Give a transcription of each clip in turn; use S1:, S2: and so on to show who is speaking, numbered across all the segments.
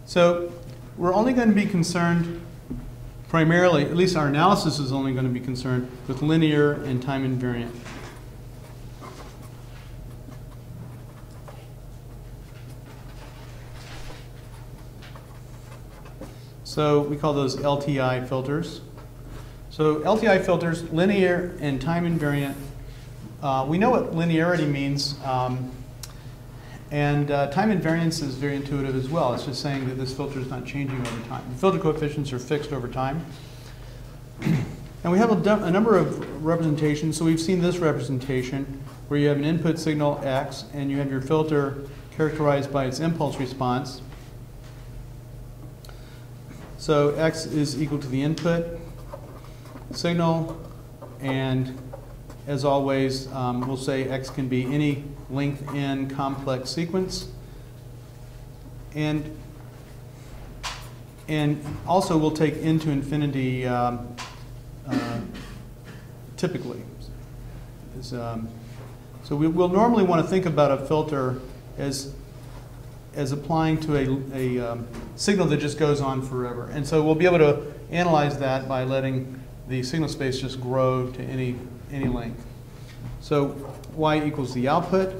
S1: So we're only going to be concerned primarily, at least our analysis is only going to be concerned with linear and time invariant. So we call those LTI filters. So LTI filters, linear and time invariant. We know what linearity means, and time invariance is very intuitive as well. It's just saying that this filter is not changing over time. The filter coefficients are fixed over time. And we have a number of representations. So we've seen this representation where you have an input signal X and you have your filter characterized by its impulse response. So X is equal to the input signal, and as always, we'll say X can be any length n complex sequence. And also we'll take n to infinity typically. So we'll normally want to think about a filter as applying to a signal that just goes on forever. And so we'll be able to analyze that by letting the signal space just grow to any length. So y equals the output,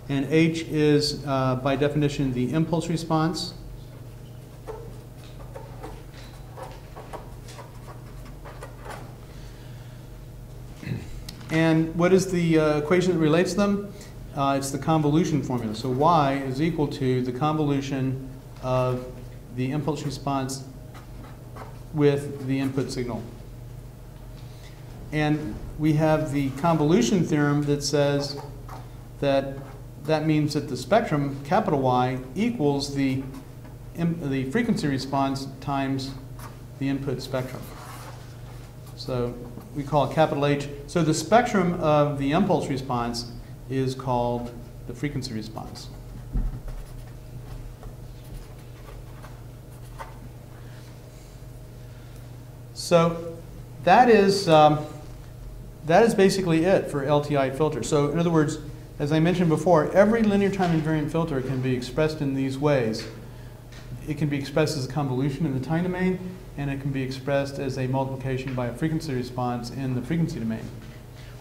S1: and h is, by definition, the impulse response. And what is the equation that relates them? It's the convolution formula. So y is equal to the convolution of the impulse response with the input signal. And we have the convolution theorem that says that means that the spectrum, capital Y, equals the frequency response times the input spectrum. So we call it capital H. So the spectrum of the impulse response is called the frequency response. So that is basically it for LTI filters. So in other words, as I mentioned before, every linear time invariant filter can be expressed in these ways. It can be expressed as a convolution in the time domain, and it can be expressed as a multiplication by a frequency response in the frequency domain.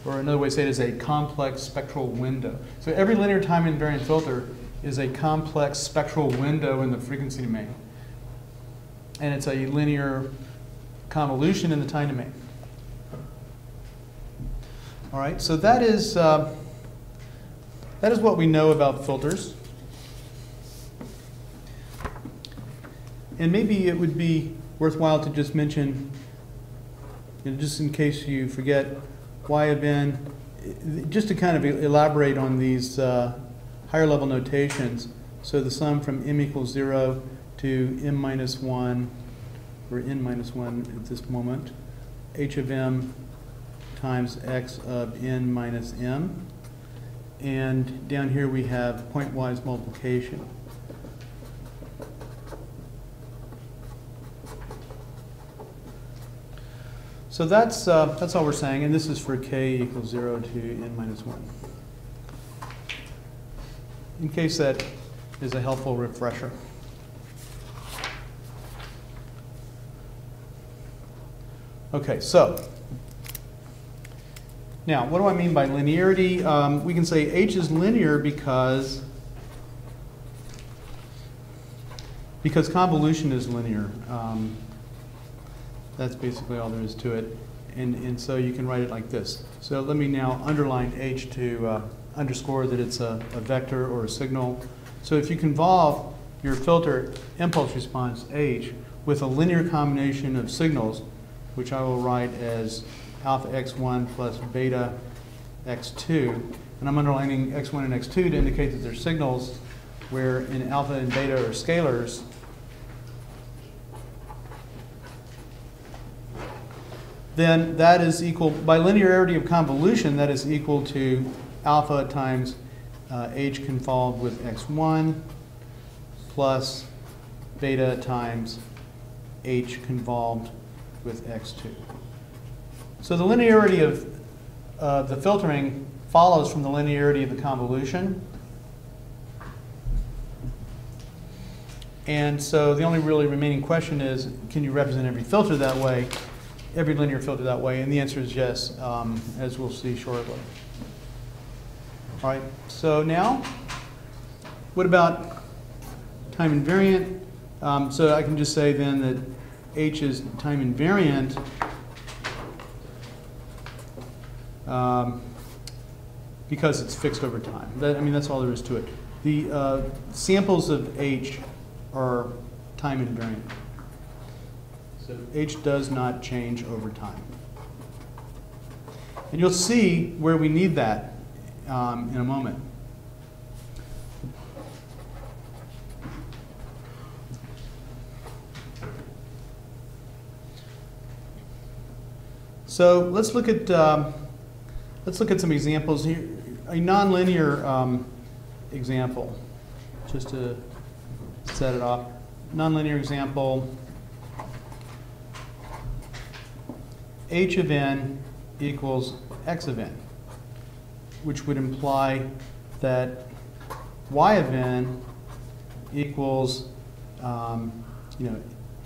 S1: Or another way to say it is a complex spectral window. So every linear time invariant filter is a complex spectral window in the frequency domain. And it's a linear convolution in the time domain. All right, so that is what we know about filters. And maybe it would be worthwhile to just mention, just in case you forget, y of n, just to kind of elaborate on these higher level notations. So the sum from m equals 0 to m minus 1, or n minus 1 at this moment, h of m times x of n minus m. And down here we have pointwise multiplication. So that's all we're saying, and this is for k equals 0 to n minus 1. In case that is a helpful refresher. Okay, so now what do I mean by linearity? We can say h is linear because convolution is linear. That's basically all there is to it. And so you can write it like this. So let me now underline h to underscore that it's a vector or a signal. So if you convolve your filter impulse response h with a linear combination of signals, which I will write as alpha x1 plus beta x2, and I'm underlining x1 and x2 to indicate that they're signals where in alpha and beta are scalars. Then that is equal, by linearity of convolution, that is equal to alpha times h convolved with x1 plus beta times h convolved with x2. So the linearity of the filtering follows from the linearity of the convolution. And so the only really remaining question is, can you represent every filter that way, every linear filter that way? And the answer is yes, as we'll see shortly. All right, so now, what about time invariant? So I can just say then that H is time invariant because it's fixed over time. I mean, that's all there is to it. The samples of H are time invariant. So H does not change over time. And you'll see where we need that in a moment. So let's look at some examples here. A nonlinear example, just to set it off. Nonlinear example: H of n equals x of n, which would imply that y of n equals,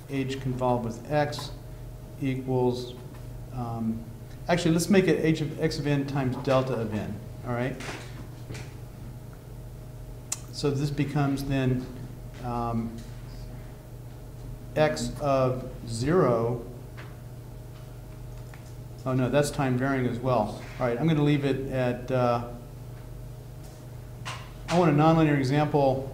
S1: H convolved with x equals. Actually, let's make it h of x of n times delta of n, all right? So this becomes then x of 0. Oh, no, that's time varying as well. All right, I'm going to leave it at, I want a nonlinear example.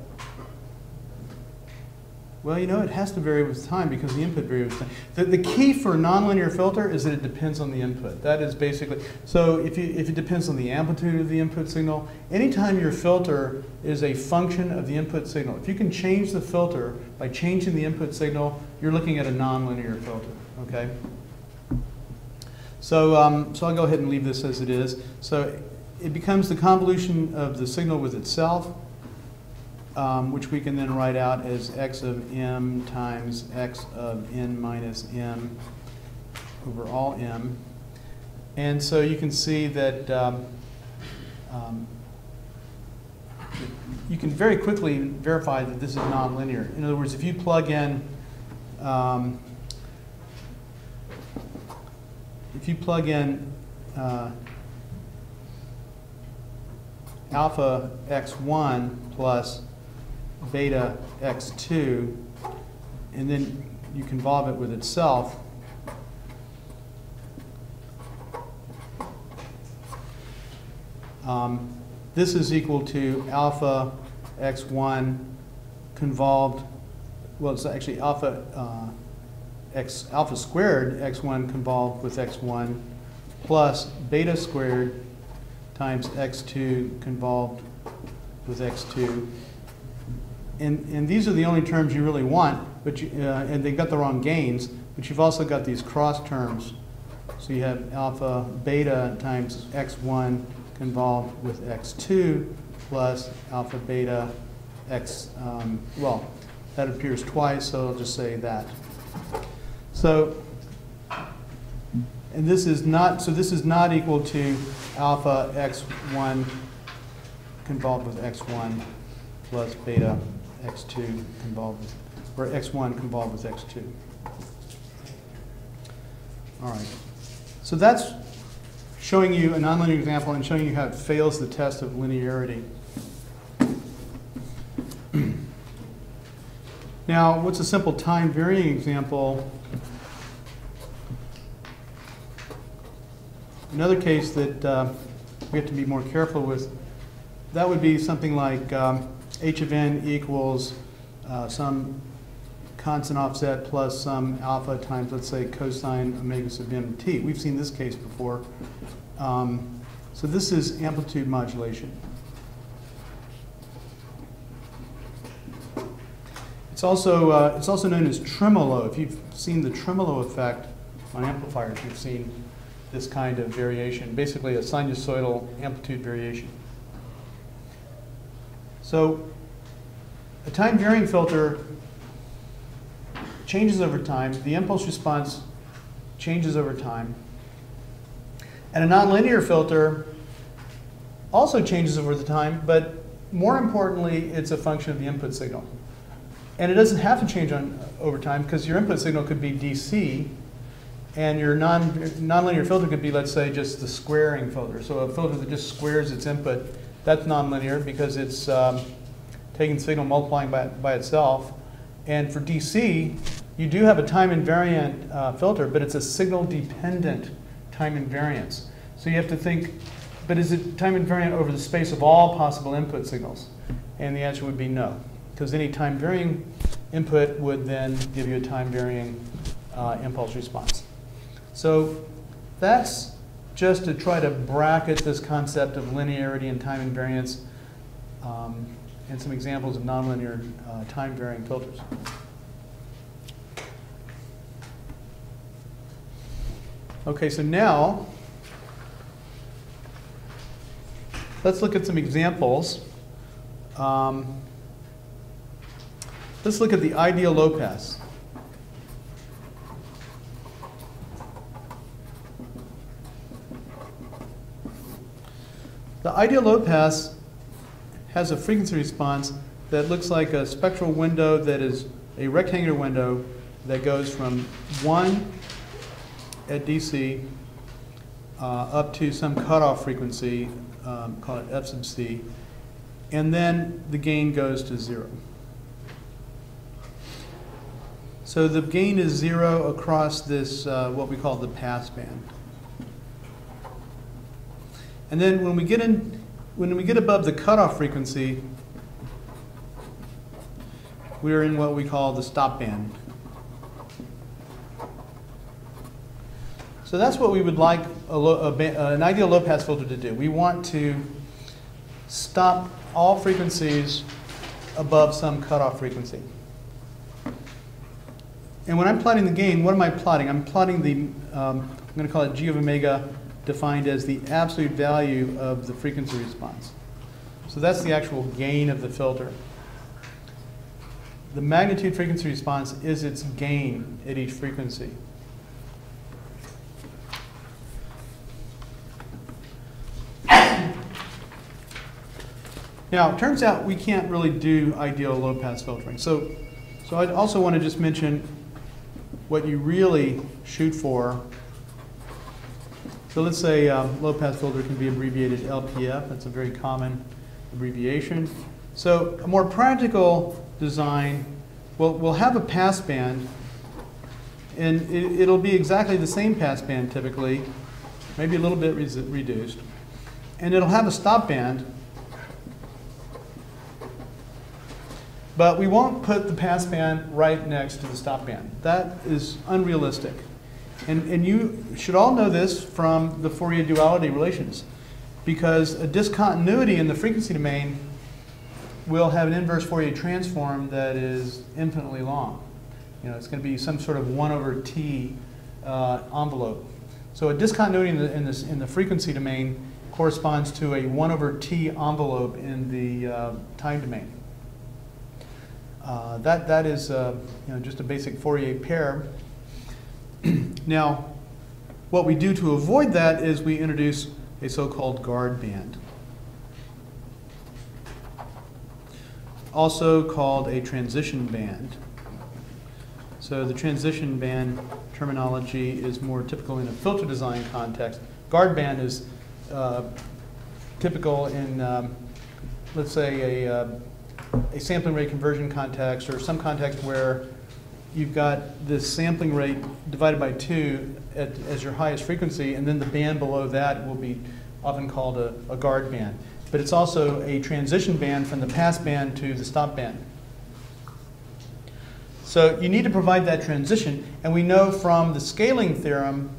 S1: Well, it has to vary with time because the input varies with time. The key for a nonlinear filter is that it depends on the input. That is basically, so if it depends on the amplitude of the input signal, anytime your filter is a function of the input signal, if you can change the filter by changing the input signal, you're looking at a nonlinear filter, okay? So I'll go ahead and leave this as it is. So it becomes the convolution of the signal with itself, which we can then write out as x of m times x of n minus m over all m. And so you can see that you can very quickly verify that this is nonlinear. In other words, if you plug in alpha x1 plus beta x2, and then you convolve it with itself, this is equal to alpha x1 convolved, well, it's actually alpha squared x1 convolved with x1 plus beta squared times x2 convolved with x2. And these are the only terms you really want, but and they've got the wrong gains, but you've also got these cross terms. So you have alpha beta times x1 convolved with x2 plus alpha beta x, well, that appears twice, so I'll just say that. So, and this is not equal to alpha x1 convolved with x1 plus beta x2 convolved with, or x1 convolved with x2. All right. So that's showing you a nonlinear example and showing you how it fails the test of linearity. Now, what's a simple time varying example? Another case that we have to be more careful with, that would be something like h of n equals some constant offset plus some alpha times, let's say, cosine omega sub m t. We've seen this case before. So this is amplitude modulation. It's also known as tremolo. If you've seen the tremolo effect on amplifiers, you've seen this kind of variation, basically a sinusoidal amplitude variation. So a time varying filter changes over time. The impulse response changes over time. And a nonlinear filter also changes over the time, but more importantly, it's a function of the input signal. And it doesn't have to change over time because your input signal could be DC, and your nonlinear filter could be, let's say, just the squaring filter. So a filter that just squares its input, that's nonlinear because it's taking the signal, multiplying by itself. And for DC, you do have a time invariant filter, but it's a signal dependent time invariance. So you have to think, but is it time invariant over the space of all possible input signals? And the answer would be no, because any time varying input would then give you a time varying impulse response. So that's just to try to bracket this concept of linearity and time invariance and some examples of nonlinear time varying filters. Okay, so now let's look at some examples. Let's look at the ideal low pass. The ideal low pass has a frequency response that looks like a spectral window that is a rectangular window that goes from 1 at DC up to some cutoff frequency, call it F sub C, and then the gain goes to 0. So the gain is 0 across this, what we call the pass band. And then when we get above the cutoff frequency, we're in what we call the stop band. So that's what we would like an ideal low pass filter to do. We want to stop all frequencies above some cutoff frequency. And when I'm plotting the gain, what am I plotting? I'm plotting the, I'm going to call it G of omega, defined as the absolute value of the frequency response. So that's the actual gain of the filter. The magnitude frequency response is its gain at each frequency. Now, it turns out we can't really do ideal low-pass filtering. So I also want to just mention what you really shoot for. So let's say low-pass filter can be abbreviated LPF. That's a very common abbreviation. So a more practical design, we'll have a pass band, and it'll be exactly the same pass band typically, maybe a little bit reduced. And it'll have a stop band, but we won't put the pass band right next to the stop band. That is unrealistic. And you should all know this from the Fourier duality relations, because a discontinuity in the frequency domain will have an inverse Fourier transform that is infinitely long. You know, it's going to be some sort of 1 over t envelope. So a discontinuity in the frequency domain corresponds to a 1 over t envelope in the time domain. That is just a basic Fourier pair. Now, what we do to avoid that is we introduce a so-called guard band, also called a transition band. So the transition band terminology is more typical in a filter design context. Guard band is typical in, let's say, a sampling rate conversion context, or some context where you've got this sampling rate divided by 2 as your highest frequency, and then the band below that will be often called a guard band. But it's also a transition band from the pass band to the stop band. So you need to provide that transition, and we know from the scaling theorem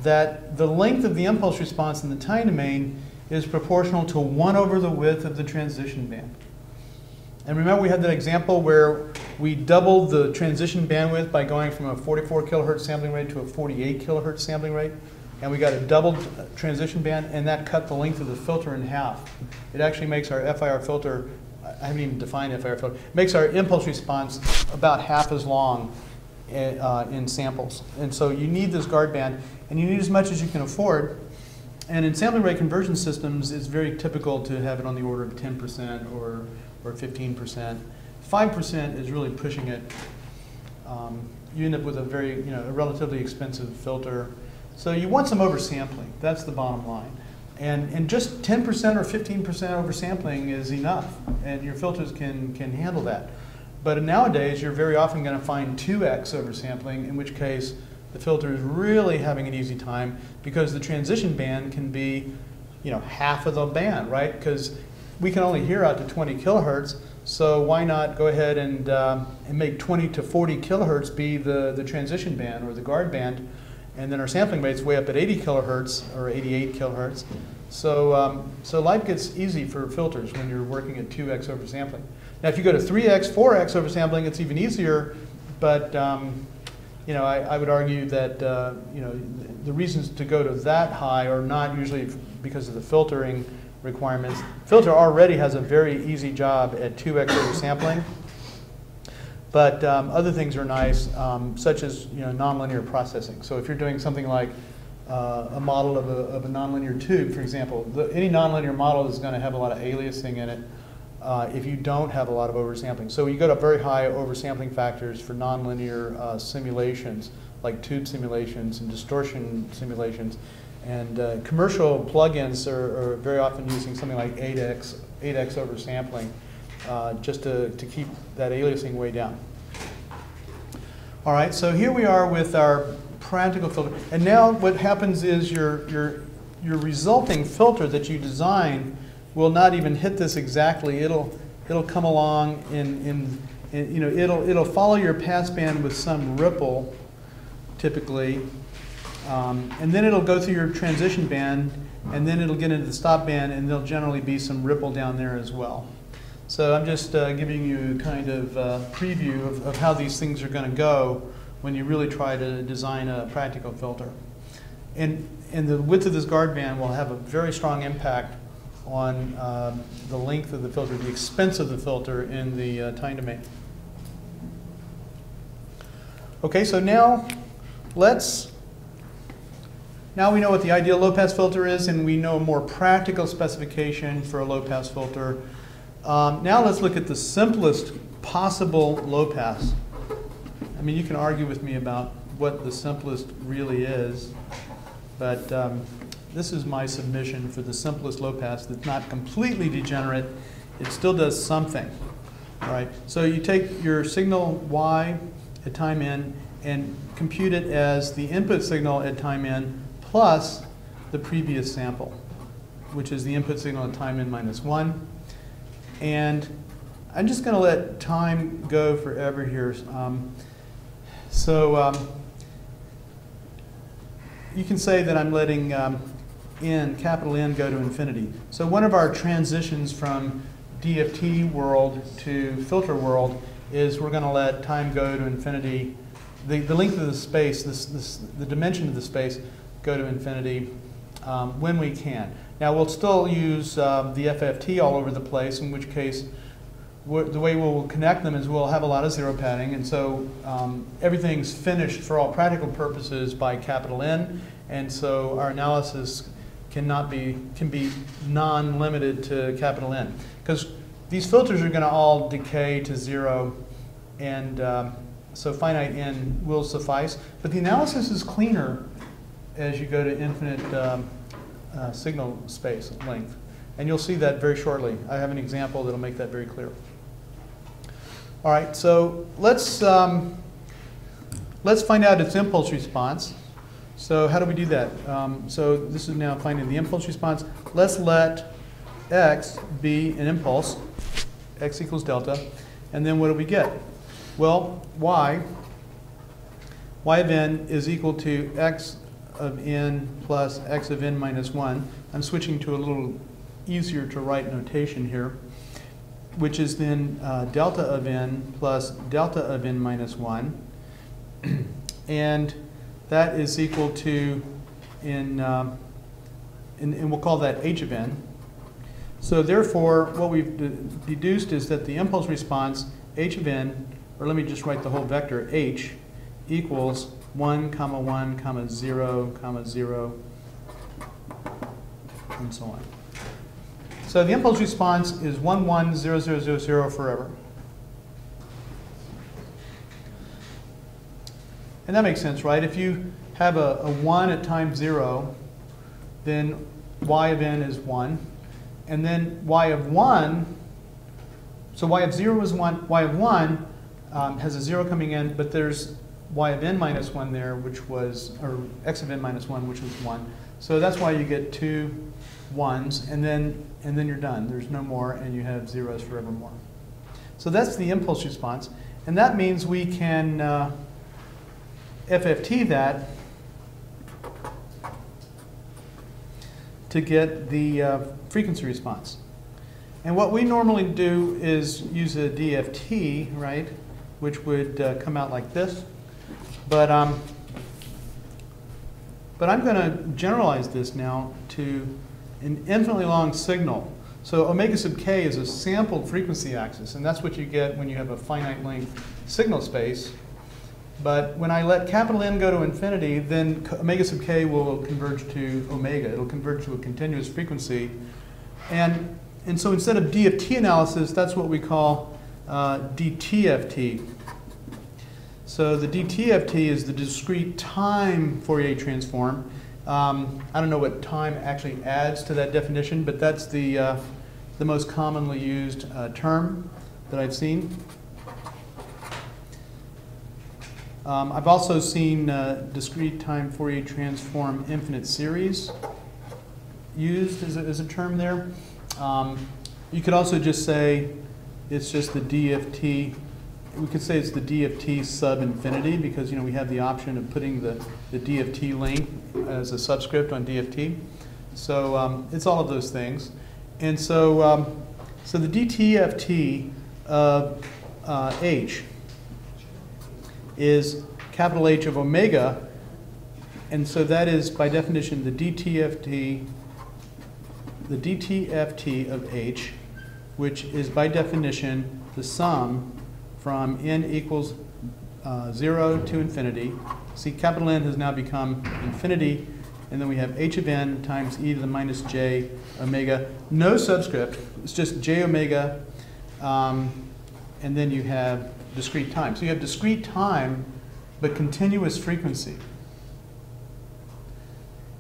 S1: that the length of the impulse response in the time domain is proportional to 1 over the width of the transition band. And remember, we had that example where we doubled the transition bandwidth by going from a 44 kilohertz sampling rate to a 48 kilohertz sampling rate. And we got a doubled transition band, and that cut the length of the filter in half. It actually makes our FIR filter, I haven't even defined FIR filter, makes our impulse response about half as long in samples. And so you need this guard band, and you need as much as you can afford. And in sampling rate conversion systems, it's very typical to have it on the order of 10% or 15%. 5% is really pushing it. You end up with a a relatively expensive filter. So you want some oversampling. That's the bottom line. And just 10% or 15% oversampling is enough, and your filters can handle that. But nowadays, you're very often going to find 2x oversampling, in which case the filter is really having an easy time because the transition band can be, half of the band, right? Because we can only hear out to 20 kilohertz, so why not go ahead and make 20 to 40 kilohertz be the transition band or the guard band, and then our sampling rate's way up at 80 kilohertz or 88 kilohertz. So life gets easy for filters when you're working at 2x oversampling. Now, if you go to 3x, 4x oversampling, it's even easier. But I would argue that the reasons to go to that high are not usually because of the filtering requirements. Filter already has a very easy job at 2x oversampling. But other things are nice, such as nonlinear processing. So if you're doing something like a model of a nonlinear tube, for example, any nonlinear model is going to have a lot of aliasing in it if you don't have a lot of oversampling. So you go to very high oversampling factors for nonlinear simulations, like tube simulations and distortion simulations. And commercial plugins are very often using something like 8x oversampling. Just to keep that aliasing way down. All right, so here we are with our practical filter. And now what happens is your resulting filter that you design will not even hit this exactly. It'll come along it'll follow your passband with some ripple, typically. And then it'll go through your transition band, and then it'll get into the stop band, and there'll generally be some ripple down there as well. So I'm just giving you kind of a preview of how these things are going to go when you really try to design a practical filter. And the width of this guard band will have a very strong impact on the length of the filter, the expense of the filter in the time domain. Okay, so now we know what the ideal low-pass filter is, and we know a more practical specification for a low-pass filter. Now let's look at the simplest possible low-pass. I mean, you can argue with me about what the simplest really is, but this is my submission for the simplest low-pass that's not completely degenerate. It still does something. All right. So you take your signal Y at time n and compute it as the input signal at time n plus the previous sample, which is the input signal at time n minus 1. And I'm just going to let time go forever here. You can say that I'm letting capital N go to infinity. So one of our transitions from DFT world to filter world is we're going to let time go to infinity. The length of the space, the dimension of the space, go to infinity when we can. Now we'll still use the FFT all over the place, in which case the way we'll connect them is we'll have a lot of zero padding, and so everything's finished for all practical purposes by capital N, and so our analysis can be non-limited to capital N, because these filters are going to all decay to 0, and so finite N will suffice. But the analysis is cleaner as you go to infinite signal space length. And you'll see that very shortly. I have an example that'll make that very clear. All right, so let's find out its impulse response. So how do we do that? So this is now finding the impulse response. Let's let x be an impulse, x equals delta, and then what do we get? Well, y of n is equal to x of n plus x of n minus 1. I'm switching to a little easier to write notation here, which is then delta of n plus delta of n minus 1. And that is equal to, and we'll call that h of n. So therefore, what we've deduced is that the impulse response, h of n, or let me just write the whole vector, h, equals 1, 1, 0, 0, and so on. So the impulse response is 1, 1, 0, 0, 0, 0 forever. And that makes sense, right? If you have a 1 at time 0, then y of n is 1. And then y of 1, so y of 0 is 1, y of 1 has a 0 coming in, but there's y of n minus 1 there, which was, or x of n minus 1, which was 1. So that's why you get 2 1s, and then you're done. There's no more, and you have zeros forevermore. So that's the impulse response. And that means we can FFT that to get the frequency response. And what we normally do is use a DFT, right, which would come out like this. But I'm going to generalize this now to an infinitely long signal. So omega sub k is a sampled frequency axis, and that's what you get when you have a finite length signal space. But when I let capital N go to infinity, then omega sub k will converge to omega. It'll converge to a continuous frequency. And so instead of DFT analysis, that's what we call DTFT. So the DTFT is the discrete time Fourier transform. I don't know what time actually adds to that definition, but that's the most commonly used term that I've seen. I've also seen discrete time Fourier transform infinite series used as a term there. You could also just say it's just the DFT. We could say it's the DFT sub infinity because we have the option of putting the DFT link as a subscript on DFT. So it's all of those things. And so, so the DTFT of H is capital H of omega, and so that is by definition the DTFT of H, which is by definition the sum from n equals 0 to infinity. See, capital N has now become infinity, and then we have h of n times e to the minus j omega. No subscript, it's just j omega, and then you have discrete time. So you have discrete time, but continuous frequency.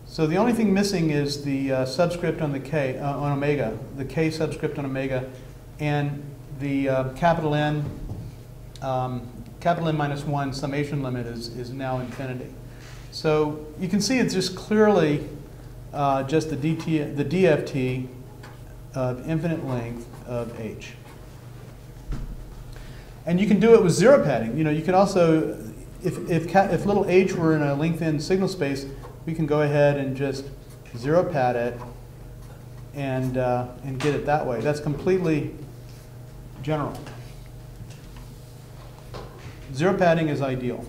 S1: So the only thing missing is the subscript on the k, on omega, the k subscript on omega, and the capital N minus 1 summation limit is now infinity. So you can see it's just clearly just the DFT of infinite length of H. And you can do it with zero padding. You can also, if little h were in a length-in signal space, we can go ahead and just zero pad it and get it that way. That's completely general. Zero padding is ideal.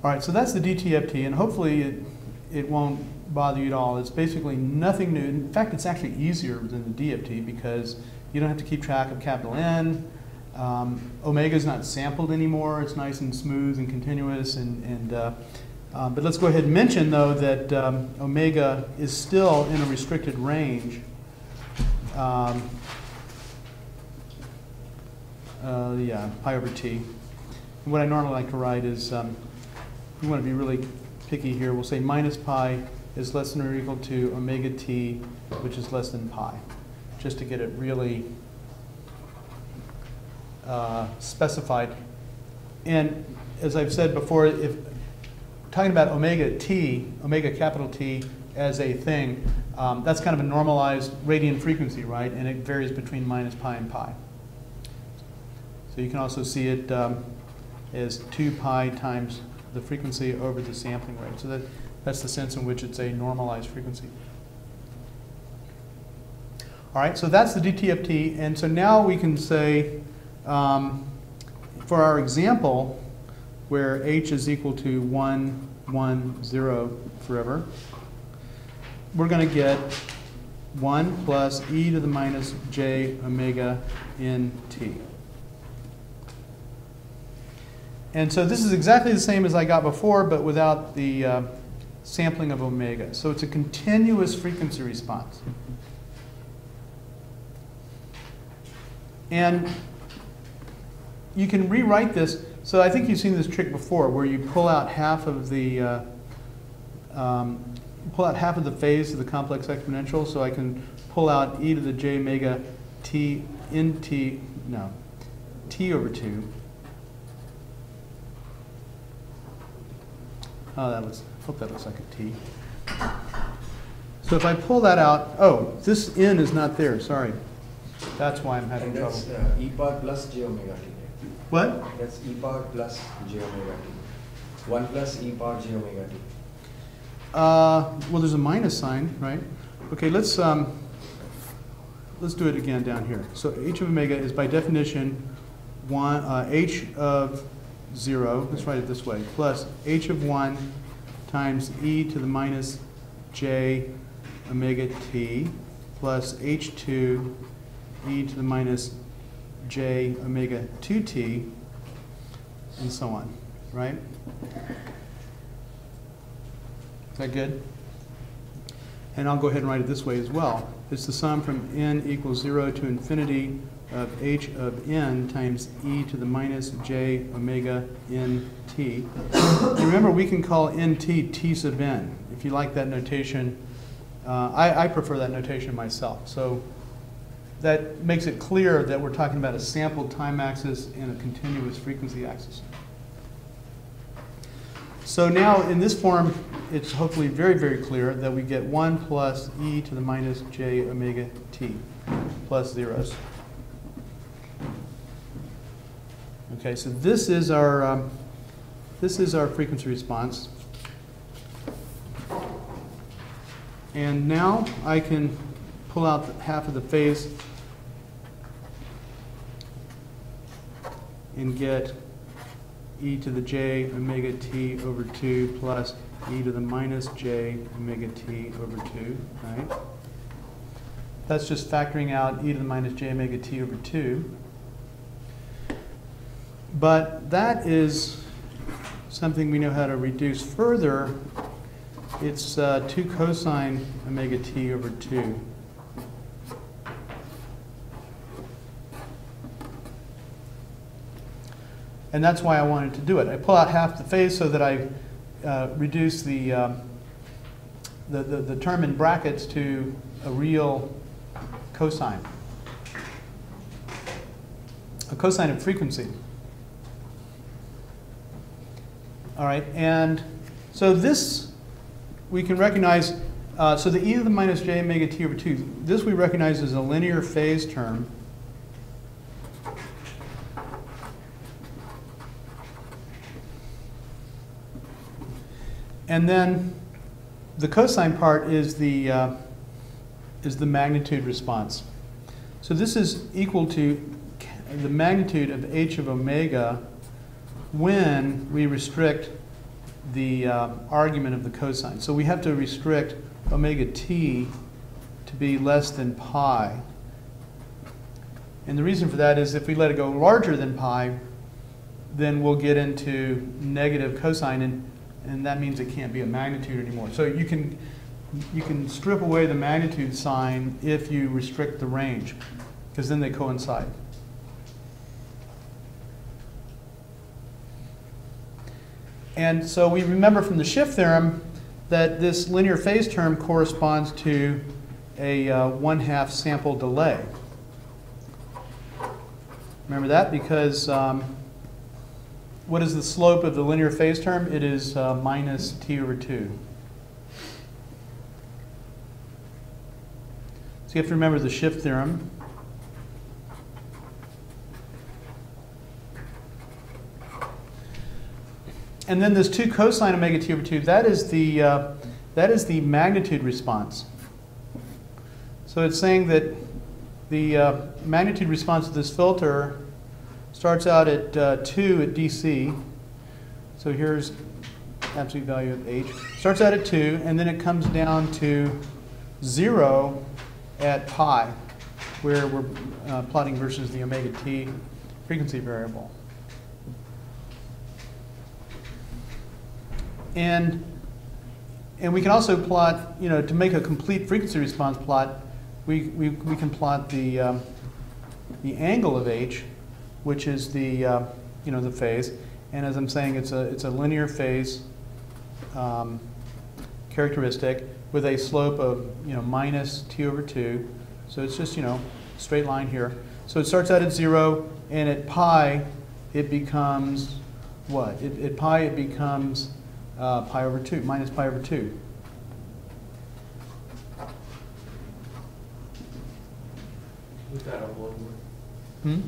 S1: All right, so that's the DTFT, and hopefully it won't bother you at all. It's basically nothing new. In fact, it's actually easier than the DFT because you don't have to keep track of capital N. Omega is not sampled anymore. It's nice and smooth and continuous. But let's go ahead and mention, though, that omega is still in a restricted range. Yeah, pi over t. And what I normally like to write is, we want to be really picky here. We'll say minus pi is less than or equal to omega t, which is less than pi, just to get it really specified. And as I've said before, if talking about omega t, omega capital T as a thing, that's kind of a normalized radian frequency, right? And it varies between minus pi and pi. So you can also see it as 2 pi times the frequency over the sampling rate. So that's the sense in which it's a normalized frequency. All right, so that's the DTFT. And so now we can say, for our example, where h is equal to 1, 1, 0 forever, we're going to get 1 plus e to the minus j omega in t. And so this is exactly the same as I got before, but without the sampling of omega. So it's a continuous frequency response. And you can rewrite this. So I think you've seen this trick before, where you pull out half of the phase of the complex exponential. So I can pull out e to the j omega t in t, no, t over 2. Oh, hope that looks like a t. So if I pull that out, oh, this n is not there, sorry. That's why I'm having trouble.
S2: That's e power plus j omega t.
S1: What?
S2: That's e power plus j omega t. 1 plus e power j omega t.
S1: Well, there's a minus sign, right? Okay, let's do it again down here. So h of omega is by definition h of 0, let's write it this way, plus h of 1 times e to the minus j omega t plus h2 e to the minus j omega 2t, and so on, right? Is that good? And I'll go ahead and write it this way as well. It's the sum from n equals 0 to infinity of h of n times e to the minus j omega n t. And remember, we can call nt t sub n. If you like that notation, I prefer that notation myself. So that makes it clear that we're talking about a sampled time axis and a continuous frequency axis. So now in this form, it's hopefully very, very clear that we get 1 plus e to the minus j omega t plus zeros. Okay, so this is our frequency response. And now I can pull out half of the phase and get e to the j omega t over 2 plus e to the minus j omega t over 2, right? That's just factoring out e to the minus j omega t over 2. But that is something we know how to reduce further. It's 2 cosine omega t over 2. And that's why I wanted to do it. I pull out half the phase so that I reduce the term in brackets to a real cosine, a cosine of frequency. All right, and so this we can recognize, so the e to the minus j omega t over 2, this we recognize as a linear phase term. And then the cosine part is the magnitude response. So this is equal to the magnitude of h of omega when we restrict the argument of the cosine. So we have to restrict omega t to be less than pi. And the reason for that is if we let it go larger than pi, then we'll get into negative cosine, and that means it can't be a magnitude anymore. So you can strip away the magnitude sign if you restrict the range, because then they coincide. And so we remember from the shift theorem that this linear phase term corresponds to a 1/2 sample delay. Remember that because what is the slope of the linear phase term? It is minus t over 2. So you have to remember the shift theorem. And then this 2 cosine omega t over 2, that is the magnitude response. So it's saying that the magnitude response of this filter starts out at 2 at DC. So here's absolute value of h. Starts out at 2, and then it comes down to 0 at pi, where we're plotting versus the omega t frequency variable. And we can also plot, to make a complete frequency response plot, we can plot the angle of h which is the the phase. And as I'm saying, it's a linear phase characteristic with a slope of minus t over 2. So it's just straight line here. So it starts out at 0, and at pi it becomes what? At pi it becomes pi over 2, minus pi over 2.
S2: Look that up one more.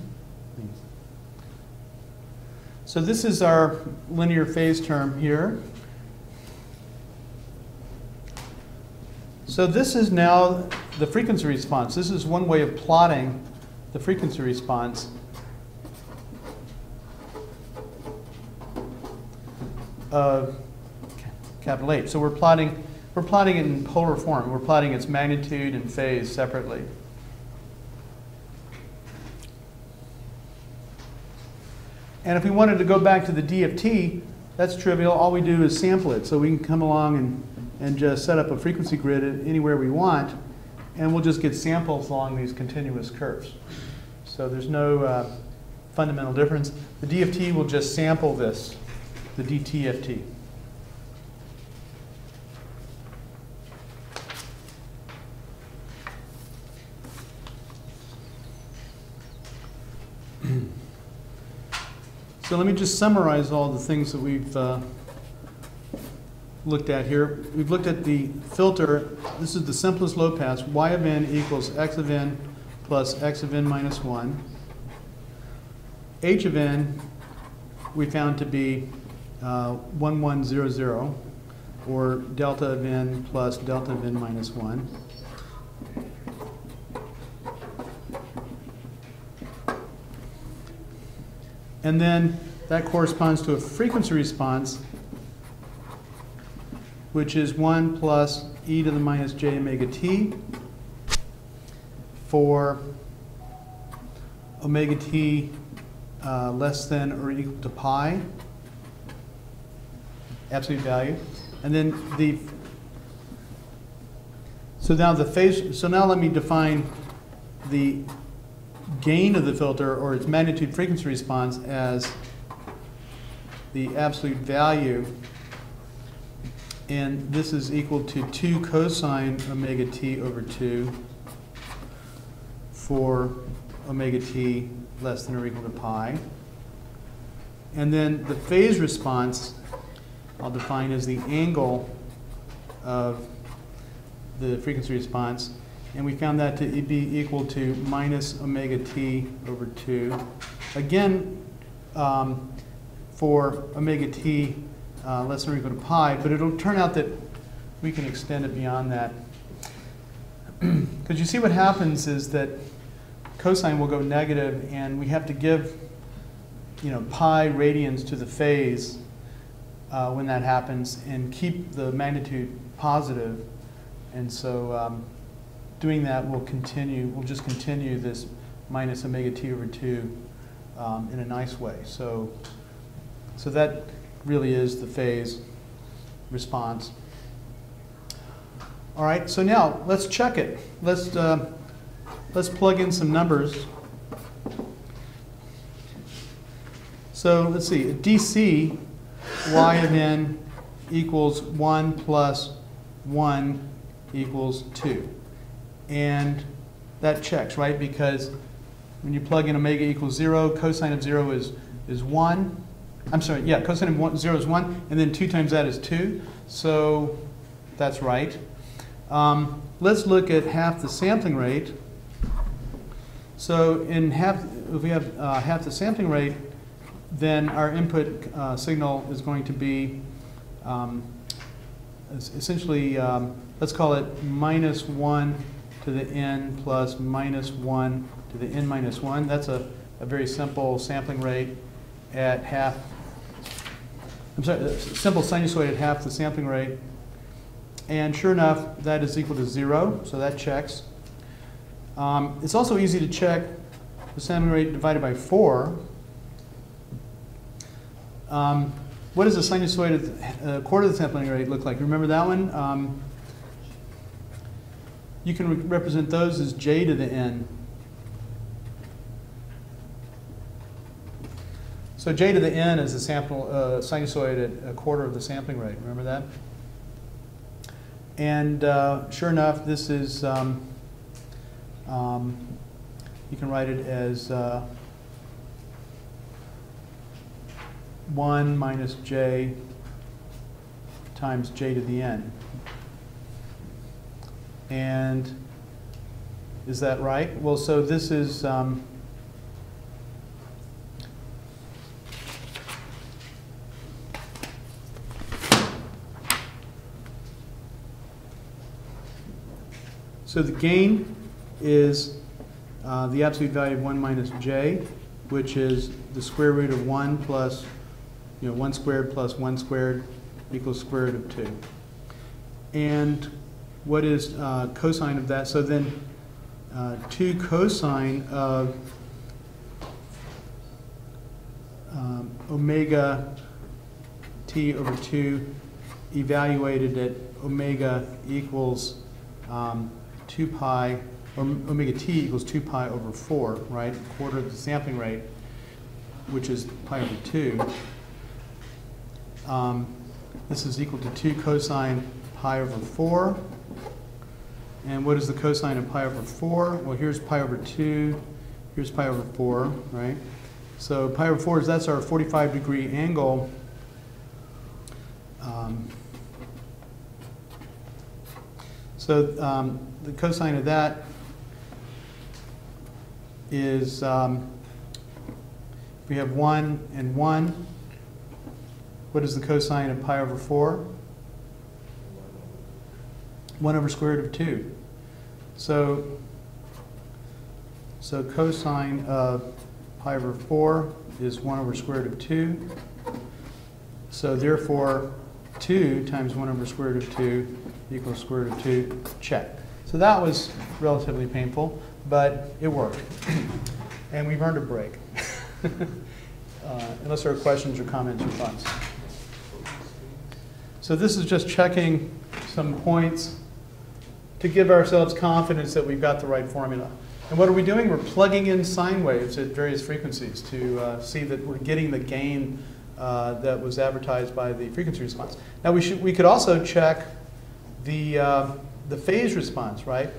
S1: So this is our linear phase term here. So this is now the frequency response. This is one way of plotting the frequency response. Of capital H. So we're plotting it in polar form. We're plotting its magnitude and phase separately. And if we wanted to go back to the DFT, that's trivial. All we do is sample it. So we can come along and just set up a frequency grid anywhere we want, and we'll just get samples along these continuous curves. So there's no fundamental difference. The DFT will just sample this, the DTFT. So let me just summarize all the things that we've looked at here. We've looked at the filter. This is the simplest low pass. Y of n equals x of n plus x of n minus 1. H of n we found to be 1100, or delta of n plus delta of n minus 1. And then that corresponds to a frequency response, which is 1 plus e to the minus j omega t for omega t less than or equal to pi, absolute value. And then so now let me define the gain of the filter, or its magnitude frequency response, as the absolute value, and this is equal to 2 cosine omega t over 2 for omega t less than or equal to pi. And then the phase response I'll define as the angle of the frequency response, and we found that to be equal to minus omega t over 2. Again, for omega t less than or equal to pi, but it'll turn out that we can extend it beyond that. Because you see what happens is that cosine will go negative, and we have to give pi radians to the phase when that happens, and keep the magnitude positive. And so doing that, we'll just continue this minus omega t over 2 in a nice way. So that really is the phase response. All right, so now let's check it. Let's plug in some numbers. So let's see, at DC, y of n equals 1 plus 1 equals 2. And that checks, right? Because when you plug in omega equals 0, cosine of 0 is 1. I'm sorry, yeah, cosine of 0 is 1, and then 2 times that is 2. So that's right. Let's look at half the sampling rate. So if we have half the sampling rate, then our input signal is going to be essentially, let's call it minus 1 to the n plus minus 1 to the n minus 1. That's a very simple sampling rate at half. I'm sorry, a simple sinusoid at half the sampling rate. And sure enough, that is equal to 0, so that checks. It's also easy to check the sampling rate divided by 4. What does a sinusoid at a quarter of the sampling rate look like? Remember that one? You can represent those as j to the n. So j to the n is the sample sinusoid at a quarter of the sampling rate. Remember that? And sure enough, this is, you can write it as 1 minus j times j to the n. And is that right? Well, so this is so the gain is the absolute value of 1 minus j, which is the square root of 1 plus, 1 squared plus 1 squared equals square root of 2. And what is cosine of that? So then 2 cosine of omega t over 2 evaluated at omega equals 2 pi, or omega t equals 2 pi over 4, right? A quarter of the sampling rate, which is pi over 2. This is equal to 2 cosine pi over 4. And what is the cosine of pi over 4? Well, here's pi over 2. Here's pi over 4, right? So pi over 4 is, that's our 45-degree angle. The cosine of that is, we have 1 and 1. What is the cosine of pi over 4? 1 over square root of 2. So cosine of pi over 4 is 1 over square root of 2. So therefore, 2 times 1 over square root of 2 equals square root of 2. Check. So that was relatively painful, but it worked. And we've earned a break. Unless there are questions or comments or thoughts. So this is just checking some points to give ourselves confidence that we've got the right formula. And what are we doing? We're plugging in sine waves at various frequencies to see that we're getting the gain that was advertised by the frequency response. Now we could also check the phase response, right?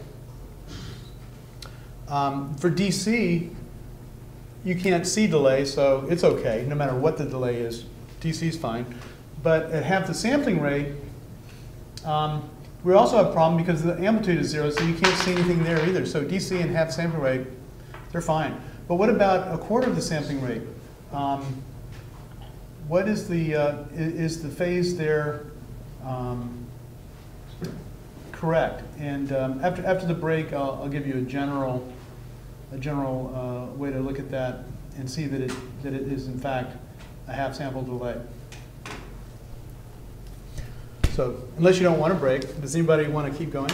S1: For DC, you can't see delay, so it's okay. No matter what the delay is, DC is fine. But at half the sampling rate, we also have a problem because the amplitude is 0, so you can't see anything there either. So DC and half sampling rate, they're fine. But what about a quarter of the sampling rate? What is the phase there correct? And after the break, I'll give you a general way to look at that and see that it is in fact a half sample delay. So unless you don't want to break, does anybody want to keep going?